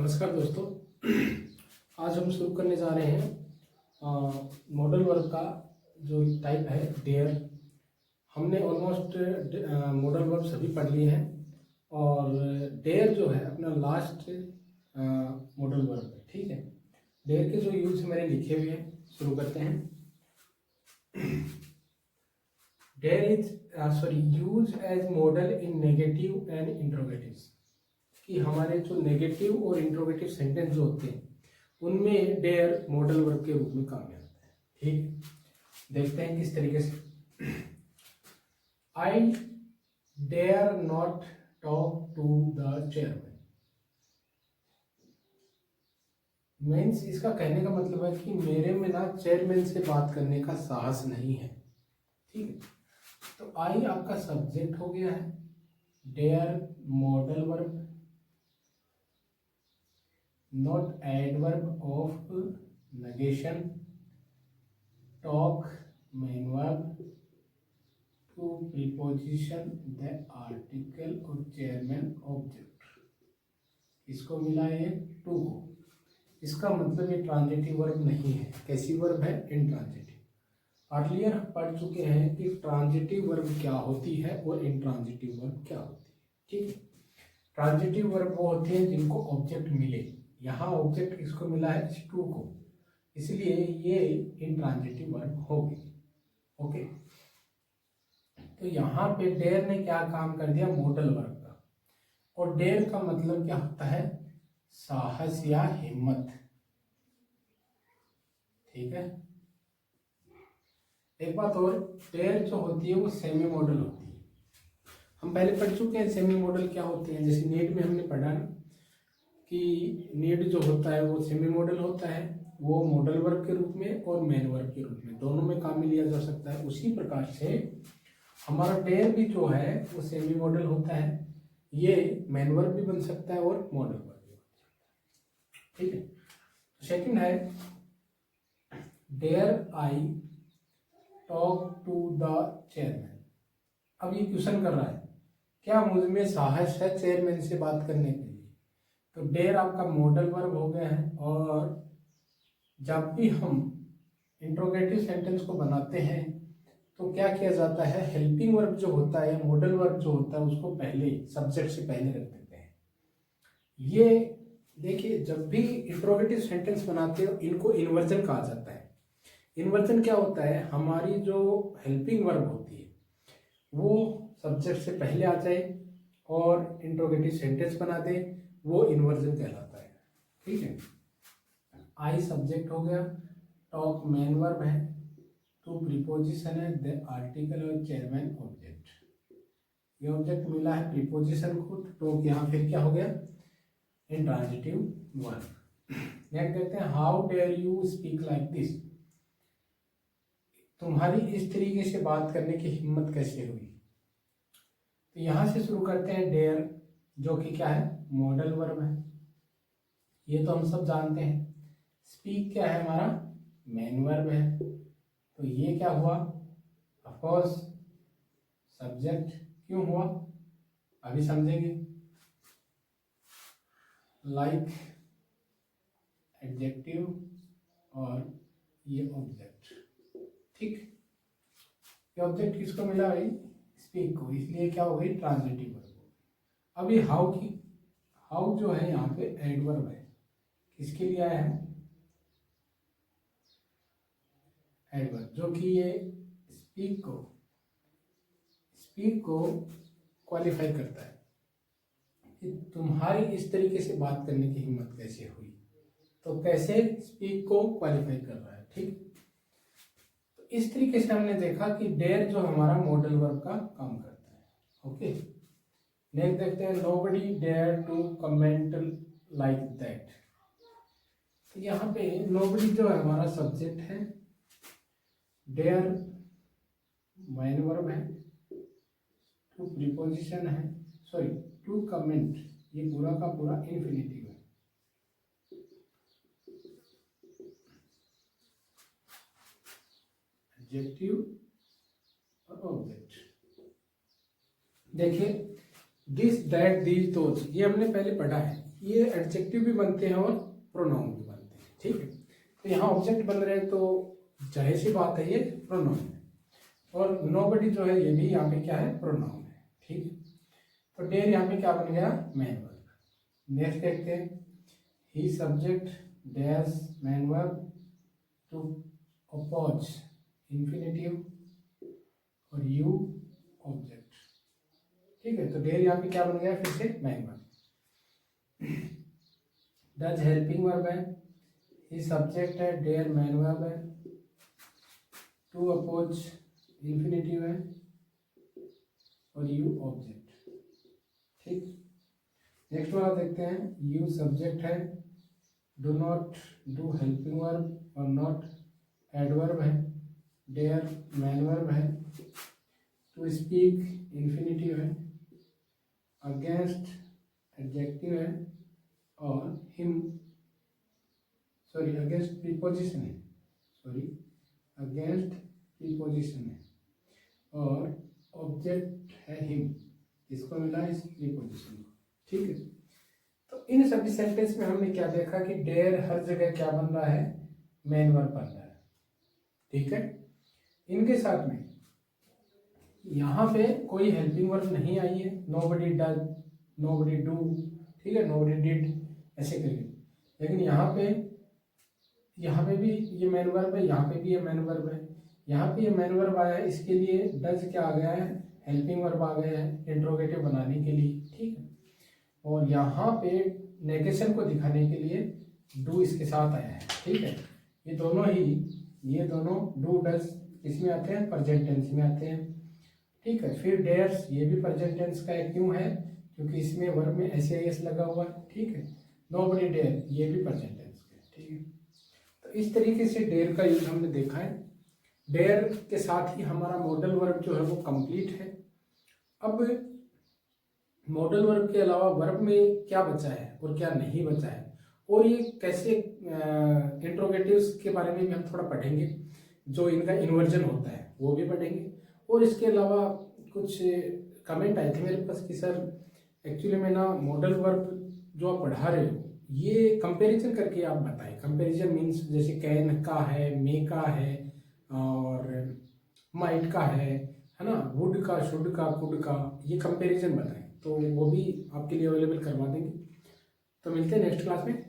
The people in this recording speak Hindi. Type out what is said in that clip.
नमस्कार दोस्तों। आज हम शुरू करने जा रहे हैं मॉडल वर्ब का जो टाइप है डेयर। हमने ऑलमोस्ट मॉडल वर्ब सभी पढ़ लिए हैं और डेयर जो है अपना लास्ट मॉडल वर्ब है। ठीक है, डेयर के जो यूज मैंने लिखे हुए हैं, शुरू करते हैं। Dare is use as modal in negative and interrogatives, कि हमारे जो नेगेटिव और इंट्रोगेटिव सेंटेंस जो होते हैं उनमें डेयर मॉडल वर्ब के रूप में काम में आता है। ठीक है, देखते हैं किस तरीके से। I dare not talk to the chairman. Means इसका कहने का मतलब है कि मेरे में ना चेयरमैन से बात करने का साहस नहीं है। ठीक है, तो आई आपका सब्जेक्ट हो गया है, dare modal verb, not adverb of negation, talk main verb, to preposition the article और chairman object। इसको मिला है टू को। इसका मतलब ये ट्रांजिटिव वर्ब नहीं है। कैसी वर्ब है? इंट्रांजिटिव। अर्लियर हम पढ़ चुके हैं कि ट्रांजिटिव वर्ब क्या होती है और इंट्रांजिटिव वर्ब क्या होती है। ठीक है, ट्रांजिटिव वर्ब वो होती है जिनको ऑब्जेक्ट मिले। यहाँ ऑब्जेक्ट किसको मिला है? इस टू को, इसलिए ये इंट्रांजिटिव वर्ब होगी। ओके, तो यहाँ पे डेयर ने क्या काम कर दिया? मॉडल वर्ब का। और डेयर का मतलब क्या होता है? साहस या हिम्मत। ठीक है, एक बात और, डेयर जो होती है वो सेमी मॉडल होती है। हम पहले पढ़ चुके हैं सेमी मॉडल क्या होते हैं। जैसे नीट में हमने पढ़ा ना कि नीड जो होता है वो सेमी मॉडल होता है, वो मॉडल वर्ब के रूप में और मेन वर्ब के रूप में दोनों में काम में लिया जा सकता है। उसी प्रकार से हमारा डेयर भी जो है वो सेमी मॉडल होता है, ये मेन वर्ब भी बन सकता है और मॉडल वर्ब भी बन सकता है। ठीक है, सेकंड है dare I talk to the chairman. अब ये क्वेश्चन कर रहा है, क्या मुझ में साहस है चेयरमैन से बात करने के लिए? तो डेयर आपका मॉडल वर्ब हो गया है। और जब भी हम इंट्रोगेटिव सेंटेंस को बनाते हैं तो क्या किया जाता है? हेल्पिंग वर्ब जो होता है, मॉडल वर्ब जो होता है, उसको पहले सब्जेक्ट से पहले रख देते हैं। ये देखिए, जब भी इंट्रोगेटिव सेंटेंस बनाते हो इनको इन्वर्जन कहा जाता है। इन्वर्जन क्या होता है? हमारी जो हेल्पिंग वर्ब होती है वो सब्जेक्ट से पहले आ जाए और इंट्रोगेटिव सेंटेंस बना दे, वो इन्वर्जन कहलाता है। ठीक है, आई सब्जेक्ट हो गया, टॉक मेन वर्ब है, टू प्रीपोजिशन है, द आर्टिकल और चेयरमैन ऑब्जेक्ट। ये ऑब्जेक्ट मिला है प्रीपोजिशन को, टॉक यहाँ फिर क्या हो गया? Intransitive verb. नेक्स्ट देखते हैं, how dare you speak like this. तुम्हारी इस तरीके से बात करने की हिम्मत कैसे हुई? तो यहां से शुरू करते हैं। डेयर जो कि क्या है? मॉडल वर्ब है, ये तो हम सब जानते हैं। स्पीक क्या है? हमारा मेन वर्ब है, तो ये क्या हुआ? Of course subject. क्यों हुआ अभी समझेंगे। लाइक एडजेक्टिव और ये ऑब्जेक्ट। ठीक, ये ऑब्जेक्ट किसको मिला भाई? स्पीक को, इसलिए क्या हो गई? Transitive verb. अभी हाउ की, हाउ जो है यहाँ पे एडवर्ब है, किसके लिए आया है? एडवर्ब, जो कि ये स्पीक को क्वालिफाई करता है कि तुम्हारी इस तरीके से बात करने की हिम्मत कैसे हुई। तो कैसे स्पीक को क्वालिफाई कर रहा है। ठीक, तो इस तरीके से हमने देखा कि डेयर जो हमारा मॉडल वर्ब का काम करता है। ओके, नेक्स्ट देखते हैं, nobody dare to comment like that. तो यहाँ पे नोबडी जो है हमारा सब्जेक्ट है, डेयर मेन वर्ब है, टू प्रीपोजिशन है, सॉरी टू कमेंट, ये पूरा का पूरा इन्फिनिटिव है। एडजेक्टिव और ऑब्जेक्ट। देखिए, दिस दैट दीज दोज, ये हमने पहले पढ़ा है। ये एडजेक्टिव भी बनते हैं और प्रोनाउन भी बनते हैं, ठीक है। तो यहाँ ऑब्जेक्ट बन रहे हैं तो जाहिर सी बात है ये प्रोनाउन है, और नोबडी जो है ये भी यहाँ पे क्या है, प्रोनाउन है, ठीक है। तो डेयर यहाँ पे क्या बन गया, मेन वर्ब। नेक्स्ट देखते हैं, he subject dash main verb to oppose infinitive और यू ऑब्जेक्ट, ठीक है। तो डेयर यहाँ पे क्या बन गया, फिर से main verb. Does helping verb है, ही सब्जेक्ट है, डेयर मेन वर्ब है, टू अपोज इंफिनिटिव है और यू ऑब्जेक्ट, ठीक। नेक्स्ट वाला देखते हैं, यू सब्जेक्ट है, do not do helping verb और नॉट एडवर्ब है, डेयर मेन वर्ब है, टू स्पीक इंफिनिटिव है, अगेंस्ट एडजेक्टिव है और हिम अगेंस्ट प्रीपोजिशन है, अगेंस्ट प्रीपोजिशन है और ऑब्जेक्ट है हिम, इसको मिला इस प्रीपोजिशन को, ठीक है। तो इन सभी सेंटेंस में हमने क्या देखा कि डेयर हर जगह क्या बन रहा है, मेन वर्ब बन रहा है, ठीक है। इनके साथ में यहाँ पे कोई हेल्पिंग वर्ब नहीं आई है, नोबडी डज, नोबडी डू, ठीक है, नोबडी डिड, ऐसे करके। लेकिन यहाँ पे भी ये मेन वर्ब है, यहाँ पे भी ये मेन वर्ब है, यहाँ पे ये मेन वर्ब आया है, इसके लिए डज क्या आ गया है, हेल्पिंग वर्ब आ गया है इंट्रोगेटिव बनाने के लिए, ठीक है। और यहाँ पे नेगेशन को दिखाने के लिए डू इसके साथ आया है, ठीक है। ये दोनों डू डज इसमें आते हैं, प्रेजेंट टेंस में आते हैं, ठीक है। फिर डेयर्स ये भी प्रेजेंट टेंस का है, क्यों है, क्योंकि इसमें वर्ब में एस लगा हुआ है, ठीक है। नोबडी डेयर ये भी प्रेजेंट टेंस का है, ठीक है। तो इस तरीके से डेयर का यूज हमने देखा है। डेयर के साथ ही हमारा मॉडल वर्ब जो है वो कंप्लीट है। अब मॉडल वर्ब के अलावा वर्ब में क्या बचा है और क्या नहीं बचा है, और ये कैसे इंट्रोगेटिव्स के बारे में भी हम थोड़ा पढ़ेंगे, जो इनका इन्वर्जन होता है वो भी पढ़ेंगे। और इसके अलावा कुछ कमेंट आए थे मेरे पास कि सर एक्चुअली में ना मॉडल वर्ब जो आप पढ़ा रहे हो ये कंपैरिजन करके आप बताएं। कंपैरिजन मीन्स जैसे कैन का है, मे का है और माइट का है ना, वुड का, शुड का, कुड का, ये कंपैरिजन बताएं, तो वो भी आपके लिए अवेलेबल करवा देंगे। तो मिलते हैं नेक्स्ट क्लास में।